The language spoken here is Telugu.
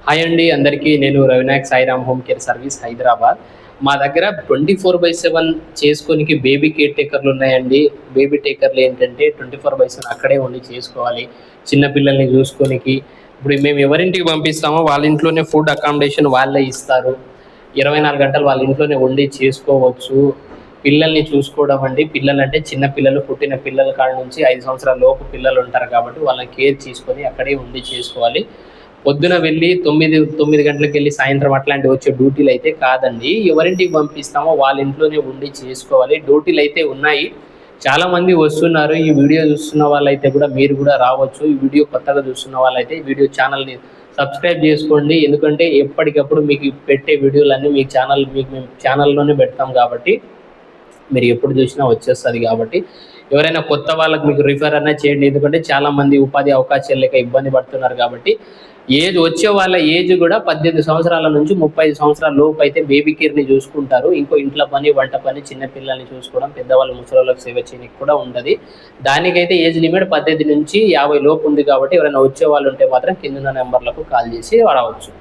హాయ్ అండి అందరికీ. నేను Ravinayak Sairam home care service Hyderabad. మా దగ్గర 24/7 చేసుకోనికి బేబీ కేర్ టేకర్లు ఉన్నాయండి. బేబీ టేకర్లు ఏంటంటే 24/7 అక్కడే ఉండి చేసుకోవాలి. చిన్నపిల్లల్ని చూసుకోనికి ఇప్పుడు మేము ఎవరింటికి పంపిస్తామో వాళ్ళ ఇంట్లోనే ఫుడ్ అకామిడేషన్ వాళ్ళే ఇస్తారు. 24 గంటలు వాళ్ళ ఇంట్లోనే ఉండి చేసుకోవచ్చు. పిల్లల్ని చూసుకోవడం అండి, పిల్లలంటే చిన్న పిల్లలు, పుట్టిన పిల్లల కాడ నుంచి 5 సంవత్సరాల లోపు పిల్లలు ఉంటారు కాబట్టి వాళ్ళని కేర్ తీసుకొని అక్కడే ఉండి చేసుకోవాలి. పొద్దున వెళ్ళి 9 గంటలకు వెళ్ళి సాయంత్రం అట్లాంటి వచ్చే డ్యూటీలు అయితే కాదండి. ఎవరింటికి పంపిస్తామో వాళ్ళ ఇంట్లోనే ఉండి చేసుకోవాలి. డ్యూటీలు అయితే ఉన్నాయి, చాలా మంది వస్తున్నారు. ఈ వీడియో చూస్తున్న వాళ్ళైతే కూడా మీరు కూడా రావచ్చు. ఈ వీడియో కొత్తగా చూస్తున్న వాళ్ళైతే ఈ వీడియో ఛానల్ని సబ్స్క్రైబ్ చేసుకోండి. ఎందుకంటే ఎప్పటికప్పుడు మీకు పెట్టే వీడియోలన్నీ మీకు మేము ఛానల్లోనే పెడతాం కాబట్టి మీరు ఎప్పుడు చూసినా వచ్చేస్తుంది. కాబట్టి ఎవరైనా కొత్త వాళ్ళకి మీకు రిఫర్ అన్నా చేయండి. ఎందుకంటే చాలామంది ఉపాధి అవకాశాలు లేక ఇబ్బంది పడుతున్నారు. కాబట్టి వచ్చే వాళ్ళ ఏజ్ కూడా 18 సంవత్సరాల నుంచి 35 సంవత్సరాల లోపు అయితే బేబీ కేర్ని చూసుకుంటారు. ఇంకో ఇంట్లో పని, వంట పని, చిన్నపిల్లల్ని చూసుకోవడం, పెద్దవాళ్ళు ముసలోళ్ళకి సేవ చేయడానికి కూడా ఉండదు. దానికైతే ఏజ్ లిమిట్ 18 నుంచి 50 లోపు ఉంది. కాబట్టి ఎవరైనా వచ్చే వాళ్ళు ఉంటే మాత్రం కింద నెంబర్లకు కాల్ చేసి రావచ్చు.